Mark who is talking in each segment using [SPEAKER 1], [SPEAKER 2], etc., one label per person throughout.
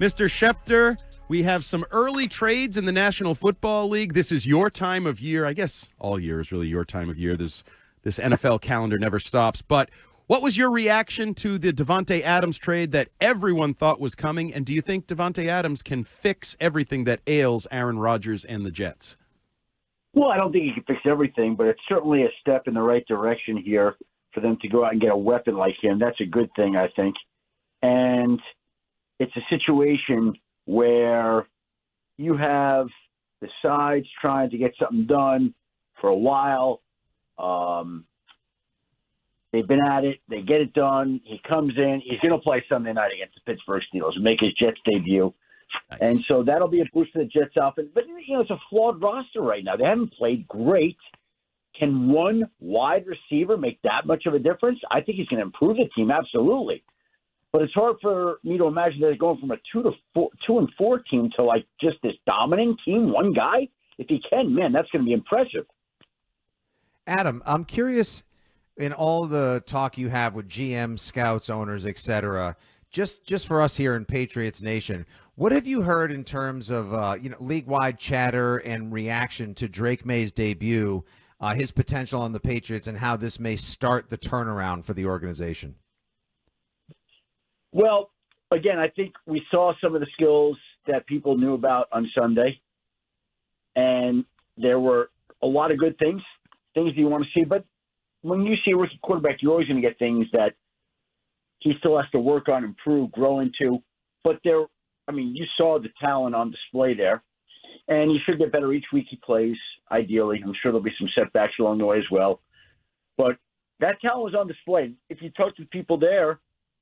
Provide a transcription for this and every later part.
[SPEAKER 1] Mr. Schefter, we have some early trades in the National Football League. This is your time of year. I guess all year is really your time of year. This NFL calendar never stops. But what was your reaction to the Devante Adams trade that everyone thought was coming? And do you think Devante Adams can fix everything that ails Aaron Rodgers and the Jets?
[SPEAKER 2] Well, I don't think he can fix everything, but it's certainly a step in the right direction here for them to go out and get a weapon like him. That's a good thing, I think. And it's a situation where you have the sides trying to get something done for a while. They've been at it. They get it done. He comes in. He's going to play Sunday night against the Pittsburgh Steelers and make his Jets debut. Nice. And so that'll be a boost to the Jets offense. But, it's a flawed roster right now. They haven't played great. Can one wide receiver make that much of a difference? I think he's going to improve the team, absolutely. But it's hard for me to imagine that they're going from a 2-4 team to like just this dominant team, one guy. If he can, man, that's going to be impressive.
[SPEAKER 3] Adam, I'm curious, in all the talk you have with GM, scouts, owners, etc., just for us here in Patriots Nation, what have you heard in terms of league-wide chatter and reaction to Drake Maye's debut, his potential on the Patriots, and how this may start the turnaround for the organization?
[SPEAKER 2] Well, again, I think we saw some of the skills that people knew about on Sunday, and there were a lot of good things you want to see. But when you see a rookie quarterback, you're always going to get things that he still has to work on, improve, grow into. But you saw the talent on display there, and he should get better each week he plays, ideally. I'm sure there'll be some setbacks along the way as well. But that talent was on display. If you talk to people there,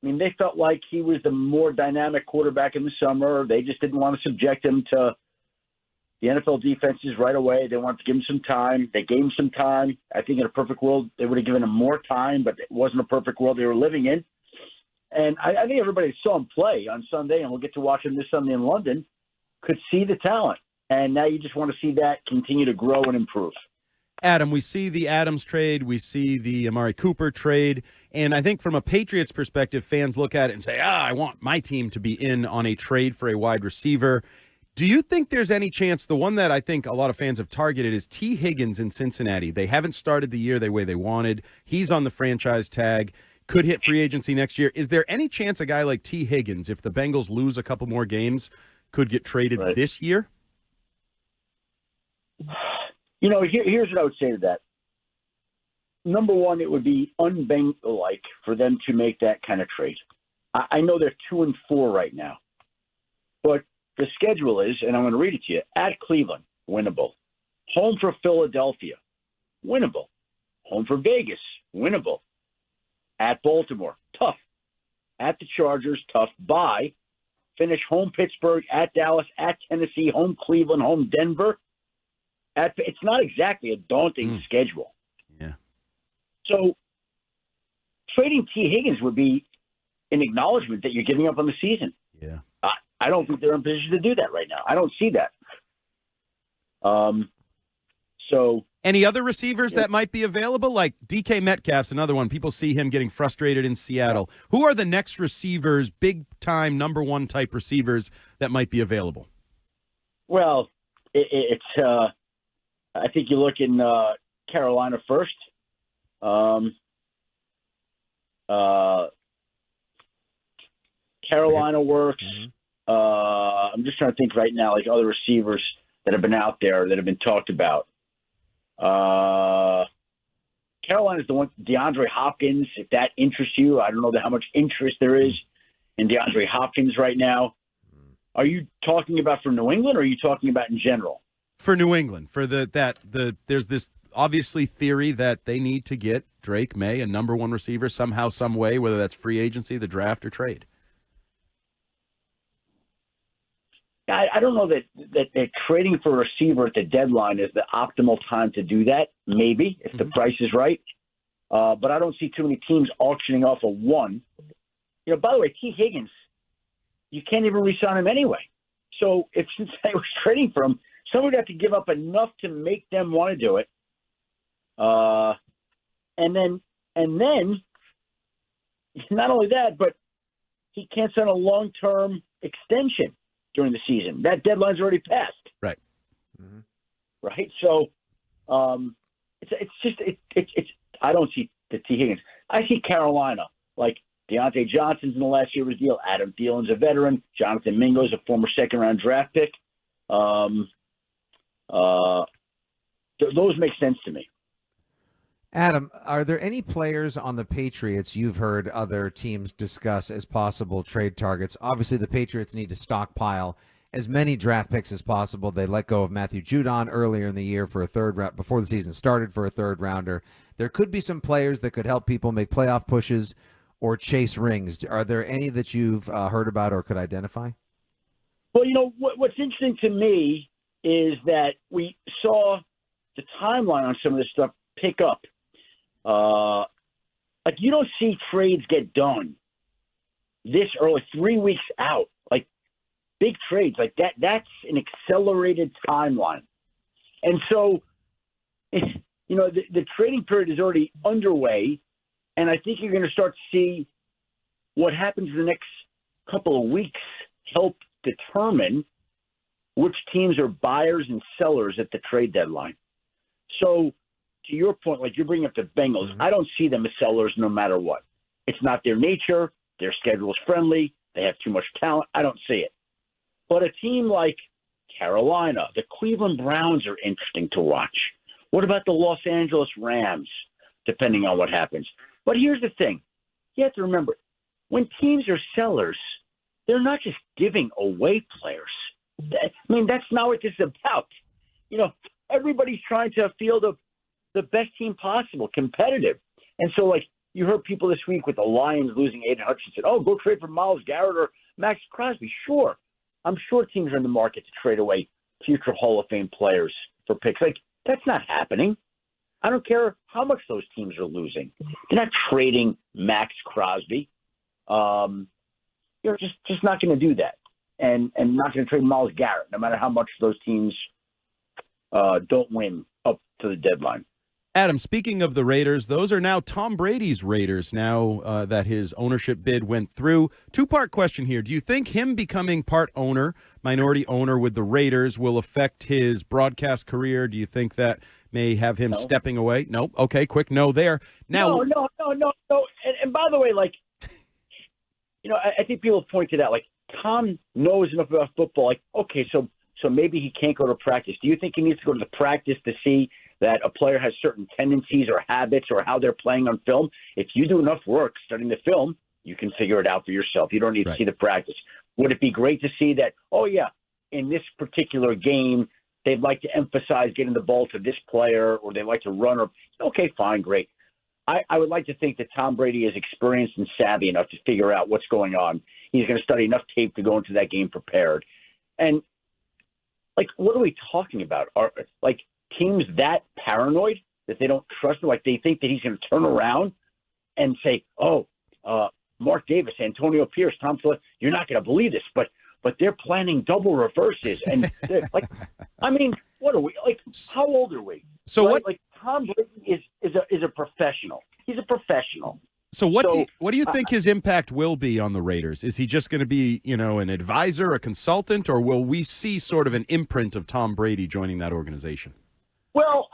[SPEAKER 2] they felt like he was the more dynamic quarterback in the summer. They just didn't want to subject him to the NFL defenses right away. They wanted to give him some time. They gave him some time. I think in a perfect world, they would have given him more time, but it wasn't a perfect world they were living in. And I think everybody that saw him play on Sunday, and we'll get to watch him this Sunday in London, could see the talent. And now you just want to see that continue to grow and improve.
[SPEAKER 1] Adam, we see the Adams trade, we see the Amari Cooper trade, and I think from a Patriots perspective, fans look at it and say, I want my team to be in on a trade for a wide receiver. Do you think there's any chance, the one that I think a lot of fans have targeted is T. Higgins in Cincinnati? They haven't started the year the way they wanted. He's on the franchise tag, could hit free agency next year. Is there any chance a guy like T. Higgins, if the Bengals lose a couple more games, could get traded this year?
[SPEAKER 2] Here's what I would say to that. Number one, it would be un-Bengal-like for them to make that kind of trade. I know they're 2-4 right now, but the schedule is, and I'm going to read it to you, at Cleveland, winnable. Home for Philadelphia, winnable. Home for Vegas, winnable. At Baltimore, tough. At the Chargers, tough. Bye. Finish home Pittsburgh, at Dallas, at Tennessee, home Cleveland, home Denver. It's not exactly a daunting schedule.
[SPEAKER 1] Yeah.
[SPEAKER 2] So trading T. Higgins would be an acknowledgement that you're giving up on the season.
[SPEAKER 1] Yeah.
[SPEAKER 2] I don't think they're in position to do that right now. I don't see that. So
[SPEAKER 1] any other receivers that might be available? Like DK Metcalf's another one. People see him getting frustrated in Seattle. Who are the next receivers, big-time number one type receivers that might be available?
[SPEAKER 2] Well, I think you look in Carolina first. Carolina works. I'm just trying to think right now, like other receivers that have been out there that have been talked about. Carolina's the one, DeAndre Hopkins, if that interests you. I don't know how much interest there is in DeAndre Hopkins right now. Are you talking about for New England, or are you talking about in general?
[SPEAKER 1] For New England, for there's this obviously theory that they need to get Drake Maye, a number one receiver, somehow, some way, whether that's free agency, the draft, or trade.
[SPEAKER 2] I don't know that trading for a receiver at the deadline is the optimal time to do that. Maybe if the price is right, but I don't see too many teams auctioning off a one. By the way, T. Higgins, you can't even re-sign him anyway. So if Cincinnati was trading for him, someone would have to give up enough to make them want to do it. And then not only that, but he can't sign a long-term extension during the season. That deadline's already passed.
[SPEAKER 1] Right.
[SPEAKER 2] Mm-hmm. Right. So it's I don't see the T. Higgins. I see Carolina, like Deontay Johnson's in the last year of his deal. Adam Thielen's a veteran. Jonathan Mingo's a former second-round draft pick. Those make sense to me.
[SPEAKER 3] Adam, are there any players on the Patriots you've heard other teams discuss as possible trade targets? Obviously, the Patriots need to stockpile as many draft picks as possible. They let go of Matthew Judon earlier in the year for a third round before the season started for a third rounder. There could be some players that could help people make playoff pushes or chase rings. Are there any that you've heard about or could identify?
[SPEAKER 2] Well, what's interesting to me is that we saw the timeline on some of this stuff pick up. Like you don't see trades get done this early, 3 weeks out. Like big trades like that, that's an accelerated timeline. And so, the trading period is already underway. And I think you're going to start to see what happens in the next couple of weeks help determine which teams are buyers and sellers at the trade deadline. So to your point, like you're bringing up the Bengals, I don't see them as sellers no matter what. It's not their nature. Their schedule is friendly. They have too much talent. I don't see it. But a team like Carolina, the Cleveland Browns are interesting to watch. What about the Los Angeles Rams, depending on what happens? But here's the thing. You have to remember, when teams are sellers, they're not just giving away players. That's not what this is about. Everybody's trying to field the best team possible, competitive. And so, like, you heard people this week with the Lions losing Aiden Hutchinson. Oh, go trade for Myles Garrett or Max Crosby. Sure. I'm sure teams are in the market to trade away future Hall of Fame players for picks. Like, that's not happening. I don't care how much those teams are losing. They're not trading Max Crosby. Just not going to do that. And not going to trade Myles Garrett, no matter how much those teams don't win up to the deadline.
[SPEAKER 1] Adam, speaking of the Raiders, those are now Tom Brady's Raiders now that his ownership bid went through. Two-part question here. Do you think him becoming part owner, minority owner with the Raiders will affect his broadcast career? Do you think that may have him stepping away? No? Okay, quick no there. Now,
[SPEAKER 2] No. And by the way, like, I think people have pointed out, like, Tom knows enough about football. Like, okay, so maybe he can't go to practice. Do you think he needs to go to the practice to see that a player has certain tendencies or habits or how they're playing on film? If you do enough work studying the film, you can figure it out for yourself. You don't need to see the practice. Would it be great to see that, oh, yeah, in this particular game, they'd like to emphasize getting the ball to this player or they like to run? Okay, fine, great. I would like to think that Tom Brady is experienced and savvy enough to figure out what's going on. He's going to study enough tape to go into that game prepared. And, like, what are we talking about? Are, like, teams that paranoid that they don't trust him? Like, they think that he's going to turn around and say, Mark Davis, Antonio Pierce, Tom Flynn, you're not going to believe this, but they're planning double reverses. And, like, what are we? Like, how old are we?
[SPEAKER 1] So
[SPEAKER 2] right? Like, Tom Brady is a professional. He's a professional.
[SPEAKER 1] So what do you think his impact will be on the Raiders? Is he just going to be, an advisor, a consultant, or will we see sort of an imprint of Tom Brady joining that organization?
[SPEAKER 2] Well,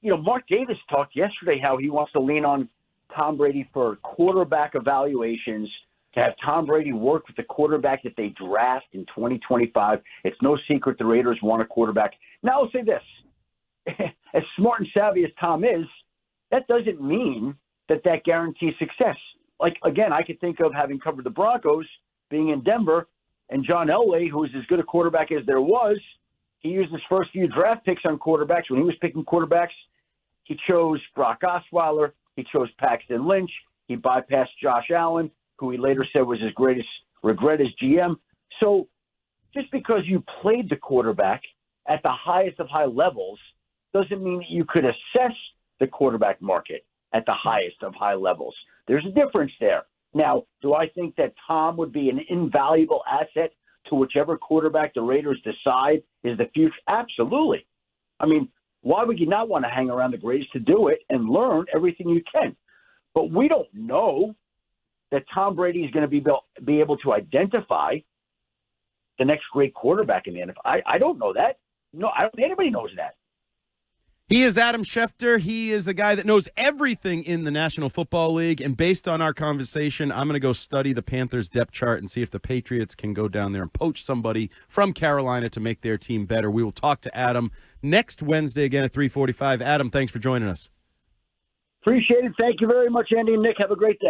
[SPEAKER 2] Mark Davis talked yesterday how he wants to lean on Tom Brady for quarterback evaluations, to have Tom Brady work with the quarterback that they draft in 2025. It's no secret the Raiders want a quarterback. Now, I'll say this. As smart and savvy as Tom is, that doesn't mean that guarantees success. Like, again, I could think of having covered the Broncos, being in Denver, and John Elway, who was as good a quarterback as there was. He used his first few draft picks on quarterbacks. When he was picking quarterbacks, he chose Brock Osweiler. He chose Paxton Lynch. He bypassed Josh Allen, who he later said was his greatest regret as GM. So just because you played the quarterback at the highest of high levels doesn't mean that you could assess the quarterback market at the highest of high levels. There's a difference there. Now, do I think that Tom would be an invaluable asset to whichever quarterback the Raiders decide is the future? Absolutely. Why would you not want to hang around the greatest to do it and learn everything you can? But we don't know that Tom Brady is going to be able to identify the next great quarterback in the NFL. I don't know that. No, I don't think anybody knows that.
[SPEAKER 1] He is Adam Schefter. He is a guy that knows everything in the National Football League. And based on our conversation, I'm going to go study the Panthers' depth chart and see if the Patriots can go down there and poach somebody from Carolina to make their team better. We will talk to Adam next Wednesday again at 3:45. Adam, thanks for joining us.
[SPEAKER 2] Appreciate it. Thank you very much, Andy and Nick. Have a great day.